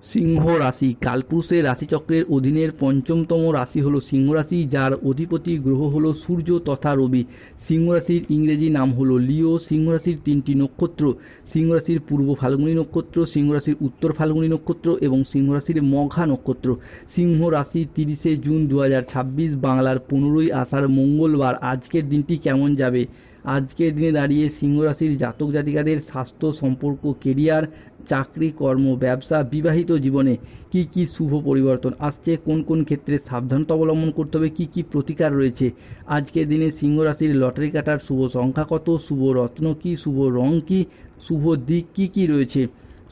সিংহ রাশি কালপুরুষের রাশিচক্রের অধীনের পঞ্চমতম রাশি হলো সিংহ রাশি, যার অধিপতি গ্রহ হলো সূর্য তথা রবি। সিংহ রাশির ইংরেজি নাম হলো লিও। সিংহ রাশির তিনটি নক্ষত্র: সিংহ রাশির পূর্ব ফাল্গুনী নক্ষত্র, সিংহ রাশির উত্তর ফাল্গুনী নক্ষত্র এবং সিংহ রাশির মঘা নক্ষত্র। সিংহ রাশি 30শে জুন 2026 বাংলার 15ই আষাঢ় মঙ্গলবার। আজকের দিনটি কেমন যাবে? আজকের দিনে দাঁড়িয়ে সিংহ রাশির জাতক জাতিকাদের স্বাস্থ্য, সম্পর্ক, কেরিয়ার, চাকরি, কর্ম, ব্যবসা, বিবাহিত জীবনে কি কি শুভ পরিবর্তন আসছে, কোন কোন ক্ষেত্রে সাবধানতা অবলম্বন করতে হবে, কি কি প্রতিকার রয়েছে। আজকের দিনে সিংহ রাশির লটারি কাটার শুভ সংখ্যা কত, শুভ রত্ন কি, শুভ রং কি, শুভ দিক কি কি রয়েছে,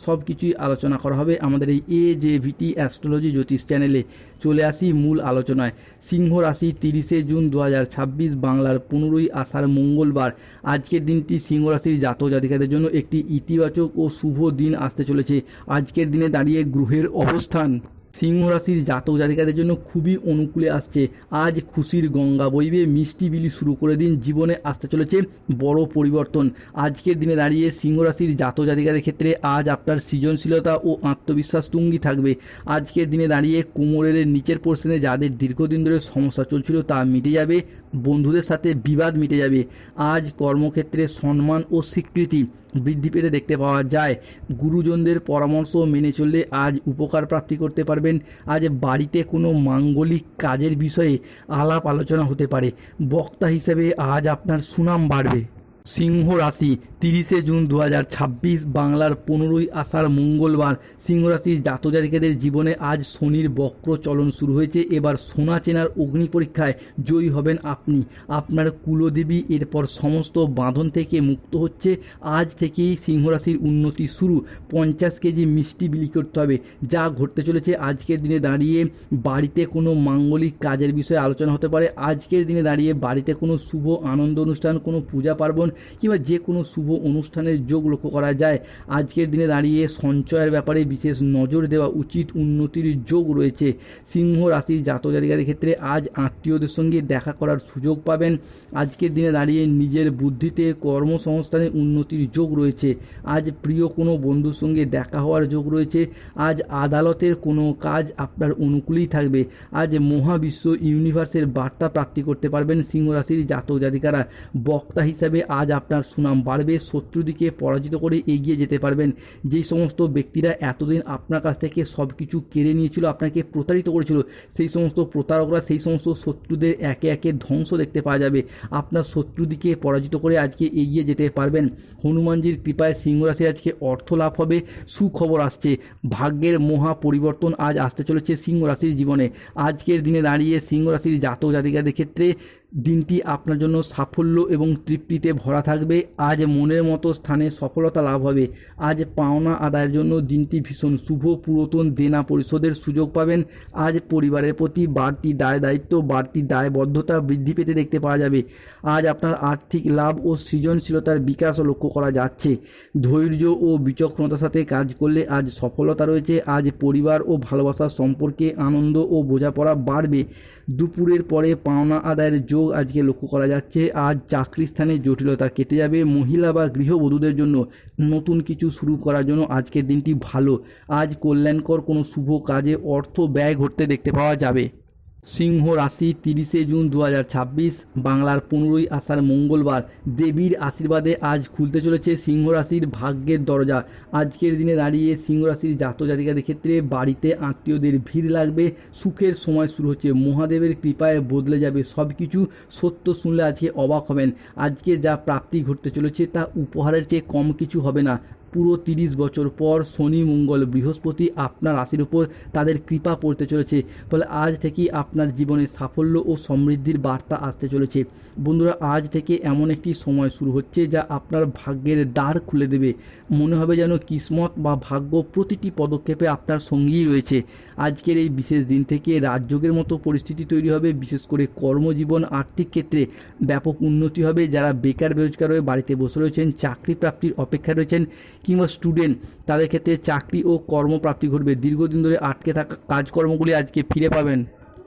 সব কিছুই আলোচনা করা হবে আমাদের এই AJVT অ্যাস্ট্রোলজি জ্যোতিষ চ্যানেলে। চলে আসি মূল আলোচনায়। সিংহ রাশি 30শে জুন 2026 বাংলার 15ই আষাঢ় মঙ্গলবার। আজকের দিনটি সিংহ রাশির জাতক জাতিকাদের জন্য একটি ইতিবাচক ও শুভ দিন আসতে চলেছে। আজকের দিনে দাঁড়িয়ে গ্রহের অবস্থান সিংহ রাশির জাতক জাতিকাদের জন্য খুবই অনুকূলে আসছে। আজ খুশির গঙ্গা বইবে, মিষ্টি বিলি শুরু করে দিন। জীবনে আসতে চলেছে বড় পরিবর্তন। আজকের দিনে দাঁড়িয়ে সিংহ রাশির জাতক জাতিকাদের ক্ষেত্রে আজ আপনার সৃজনশীলতা ও আত্মবিশ্বাস তুঙ্গি থাকবে। আজকের দিনে দাঁড়িয়ে কোমরের নিচের পোর্শনে যাদের দীর্ঘদিন ধরে সমস্যা চলছিল তা মিটে যাবে। বন্ধুদের সাথে বিবাদ মিটে যাবে। আজ কর্মক্ষেত্রে সম্মান ও স্বীকৃতি বৃদ্ধি পেতে দেখতে পাওয়া যায়। গুরুজনদের পরামর্শ মেনে চললে আজ উপকার প্রাপ্তি করতে পারবেন। আজ বাড়িতে কোনো মাঙ্গলিক কাজের বিষয়ে আলাপ আলোচনা হতে পারে। বক্তা হিসেবে আজ আপনার সুনাম বাড়বে। সিংহ রাশি 30শে জুন 2026 বাংলার 15ই আষাঢ় মঙ্গলবার। সিংহ রাশির জাতক জাতিকাদের জীবনে আজ শনির বক্র চলন শুরু হয়েছে। এবার সোনা চেনার অগ্নি পরীক্ষায় জয়ী হবেন আপনি। আপনার কুলদেবী এরপর সমস্ত বাঁধন থেকে মুক্ত হচ্ছে। আজ থেকেই সিংহ রাশির উন্নতি শুরু। 50 কেজি মিষ্টি বিলি করতে হবে। যা ঘটতে চলেছে আজকের দিনে দাঁড়িয়ে বাড়িতে কোনো মাঙ্গলিক কাজের বিষয়ে আলোচনা হতে পারে। আজকের দিনে দাঁড়িয়ে বাড়িতে কোনো শুভ আনন্দ অনুষ্ঠান, কোনো পূজা পার্বণ কিংবা যে কোনো শুভ অনুষ্ঠানের যোগ লক্ষ্য করা যায়। আজকের দিনে দাঁড়িয়ে সঞ্চয়ের ব্যাপারে বিশেষ নজর দেওয়া উচিত। উন্নতির যোগ রয়েছে। সিংহ রাশির জাতক জাতিকাদের ক্ষেত্রে আজ আত্মীয়দের সঙ্গে দেখা করার সুযোগ পাবেন। আজকের দিনে দাঁড়িয়ে নিজের বুদ্ধিতে কর্মসংস্থানে উন্নতির যোগ রয়েছে। আজ প্রিয় কোনো বন্ধুর সঙ্গে দেখা হওয়ার যোগ রয়েছে। আজ আদালতের কোনো কাজ আপনার অনুকূলেই থাকবে। আজ মহাবিশ্ব ইউনিভার্সের বার্তা প্রাপ্তি করতে পারবেন সিংহ রাশির জাতক জাতিকারা। বক্তা হিসাবে আজ আপনার সুনাম বাড়বে। শত্রুদিকে পরাজিত করে এগিয়ে যেতে পারবেন। যেই সমস্ত ব্যক্তিরা এতদিন আপনার কাছ থেকে সব কিছু কেড়ে নিয়েছিল, আপনাকে প্রতারিত করেছিল, সেই সমস্ত প্রতারকরা, সেই সমস্ত শত্রুদের একে একে ধ্বংস দেখতে পাওয়া যাবে। আপনার শত্রুদিকে পরাজিত করে আজকে এগিয়ে যেতে পারবেন। হনুমানজির কৃপায় সিংহ রাশি আজকে অর্থ লাভ হবে। সুখবর আসছে। ভাগ্যের মহা পরিবর্তন আজ আসতে চলেছে সিংহ রাশির জীবনে। আজকের দিনে দাঁড়িয়ে সিংহ রাশির জাতক জাতিকাদের ক্ষেত্রে দিনটি আপনার জন্য সাফল্য এবং তৃপ্তিতে ভরা থাকবে। আজ মনের মতো স্থানে সফলতা লাভ হবে। আজ পাওনা আদায়ের জন্য দিনটি ভীষণ শুভ। পুরাতন দেনা পরিশোধের সুযোগ পাবেন। আজ পরিবারের প্রতি বাড়তি দায় দায়িত্ব, বাড়তি দায়বদ্ধতা বৃদ্ধি পেতে দেখতে পাওয়া যাবে। আজ আপনার আর্থিক লাভ ও সৃজনশীলতার বিকাশও লক্ষ্য করা যাচ্ছে। ধৈর্য ও বিচক্ষণতার সাথে কাজ করলে আজ সফলতা রয়েছে। আজ পরিবার ও ভালোবাসার সম্পর্কে আনন্দ ও বোঝাপড়া বাড়বে। দুপুরের পরে পাওনা আদায়ের যোগ আজকে লক্ষ্য করা যাচ্ছে। আজ চাকরি স্থানে জটিলতা কেটে যাবে। মহিলা বা গৃহবধূদের জন্য নতুন কিছু শুরু করার জন্য আজকের দিনটি ভালো। আজ কল্যাণকর কোনো শুভ কাজে অর্থ ব্যয় ঘটতে দেখতে পাওয়া যাবে। সিংহ রাশি 30শে জুন 2026 বাংলার 15ই আষাঢ় মঙ্গলবার। দেবীর আশীর্বাদে আজ খুলতে চলেছে সিংহ রাশির ভাগ্যের দরজা। আজকের দিনে দাঁড়িয়ে সিংহ রাশির জাতক জাতিকাদের ক্ষেত্রে বাড়িতে আত্মীয়দের ভিড় লাগবে। সুখের সময় শুরু হচ্ছে। মহাদেবের কৃপায় বদলে যাবে সব কিছু। সত্য শুনলে আজকে অবাক হবেন। আজকে যা প্রাপ্তি ঘটতে চলেছে তা উপহারের চেয়ে কম কিছু হবে না। পুরো 30 বছর পর শনি, মঙ্গল, বৃহস্পতি আপনার রাশির উপর তাদের কৃপা পড়তে চলেছে। ফলে আজ থেকেই আপনার জীবনে সাফল্য ও সমৃদ্ধির বার্তা আসতে চলেছে। বন্ধুরা, আজ থেকে এমন একটি সময় শুরু হচ্ছে যা আপনার ভাগ্যের দ্বার খুলে দেবে। মনে হবে যেন কিসমত বা ভাগ্য প্রতিটি পদক্ষেপে আপনার সঙ্গেই রয়েছে। আজকের এই বিশেষ দিন থেকে রাজযোগের মতো পরিস্থিতি তৈরি হবে। বিশেষ করে কর্মজীবন, আর্থিক ক্ষেত্রে ব্যাপক উন্নতি হবে। যারা বেকার বেরোজগার হয়ে বাড়িতে বসে রয়েছেন, চাকরি প্রাপ্তির অপেক্ষায় রয়েছেন কিংবা স্টুডেন্ট, তাদের ক্ষেত্রে চাকরি ও কর্মপ্রাপ্তি ঘটবে। দীর্ঘদিন ধরে আটকে থাকা কাজকর্মগুলি আজকে ফিরে পাবেন।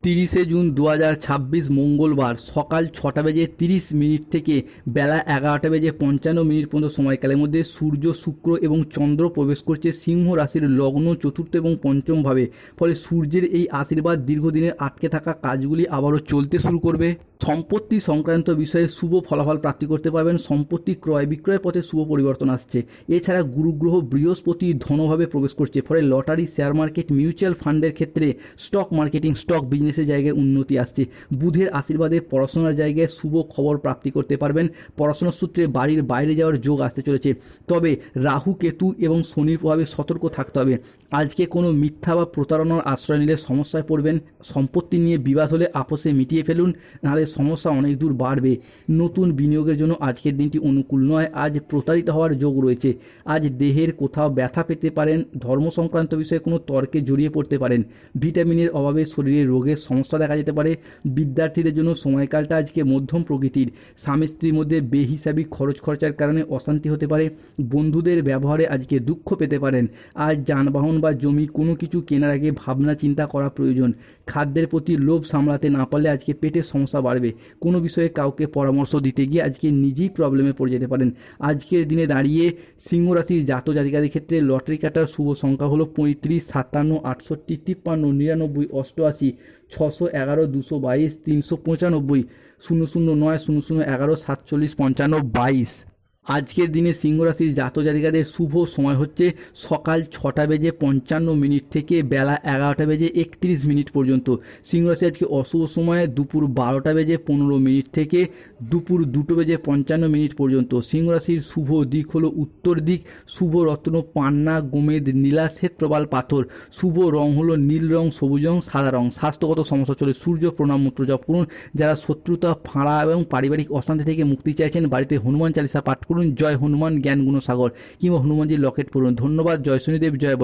30 জুন 2026 মঙ্গলবার সকাল 6:30 থেকে বেলা 11:55 পর্যন্ত সময়কালের মধ্যে সূর্য, শুক্র এবং চন্দ্র প্রবেশ করছে সিংহ রাশির লগ্ন, চতুর্থ এবং পঞ্চম ভাবে। ফলে সূর্যের এই আশীর্বাদ দীর্ঘদিনের আটকে থাকা কাজগুলি আবারও চলতে শুরু করবে। সম্পত্তি সংক্রান্ত বিষয়ে শুভ ফলাফল প্রাপ্তি করতে পারবেন। সম্পত্তি ক্রয় বিক্রয়ের পথে শুভ পরিবর্তন আসছে। এছাড়া গুরুগ্রহ বৃহস্পতি ধনভাবে প্রবেশ করছে। ফলে লটারি, শেয়ার মার্কেট, মিউচুয়াল ফান্ডের ক্ষেত্রে, স্টক মার্কেটিং, স্টক বিজনেসের জায়গায় উন্নতি আসছে। বুধের আশীর্বাদে পড়াশোনার জায়গায় শুভ খবর প্রাপ্তি করতে পারবেন। পড়াশোনার সূত্রে বাড়ির বাইরে যাওয়ার যোগ আসতে চলেছে। তবে রাহু, কেতু এবং শনির প্রভাবে সতর্ক থাকতে হবে। আজকে কোনো মিথ্যা বা প্রতারণার আশ্রয় নিলে সমস্যায় পড়বেন। সম্পত্তি নিয়ে বিবাদ হলে আপোষে মিটিয়ে ফেলুন, নাহলে সমস্যা অনেক দূর বাড়বে। নতুন বিনিয়োগের জন্য আজকের দিনটি অনুকূল নয়। আজ প্রতারিত হওয়ার যোগ রয়েছে। আজ দেহের কোথাও ব্যথা পেতে পারেন। ধর্ম সংক্রান্ত বিষয়ে কোনো তর্কে জড়িয়ে পড়তে পারেন। ভিটামিনের অভাবে শরীরে রোগের সমস্যা দেখা যেতে পারে। বিদ্যার্থীদের জন্য সময়কালটা আজকে মধ্যম প্রকৃতির। স্বামী স্ত্রীর মধ্যে বেহিসাবি খরচার কারণে অশান্তি হতে পারে। বন্ধুদের ব্যবহারে আজকে দুঃখ পেতে পারেন। আজ যানবাহন বা জমি কোনো কিছু কেনার আগে ভাবনা চিন্তা করা প্রয়োজন। খাদ্যের প্রতি লোভ সামলাতে না পারলে আজকে পেটের সমস্যা বাড়বে। কোনো বিষয়ে কাউকে পরামর্শ দিতে গিয়ে আজকে নিজেই প্রবলেমে পড়ে যেতে পারেন। আজকের দিনে দাঁড়িয়ে সিংহ রাশির জাতজাতিকাদের ক্ষেত্রে লটারি কাটার শুভ সংখ্যা হলো 35, 57, 68, 53, 99, 88, 611, 222, 395, 009, 0011, 47, 55, 22। আজকের দিনে সিংহ রাশির জাতজাতিকাদের শুভ সময় হচ্ছে সকাল 6:55 থেকে বেলা 11:31 পর্যন্ত। সিংহ রাশি আজকে অশুভ সময় দুপুর 12:15 থেকে দুপুর 2:55 পর্যন্ত। সিংহ রাশির শুভ দিক হলো উত্তর দিক। শুভ রত্ন পান্না, গোমেদ, নীলা, শ্বেত প্রবাল পাথর। শুভ রং হলো নীল রং, সবুজ রং, সাদা রং। স্বাস্থ্যগত সমস্যা চলে সূর্য প্রণাম মন্ত্র জপ করুন। যারা শত্রুতা, ফাঁড়া এবং পারিবারিক অশান্তি থেকে মুক্তি চাইছেন, বাড়িতে হনুমান চালিসা পাঠ করুন। জয় হনুমান জ্ঞান গুণসাগর কিংবা হনুমানজির লকেট পড়ুন। ধন্যবাদ। জয় শনিদেব, জয় বজরঙ্গবলী।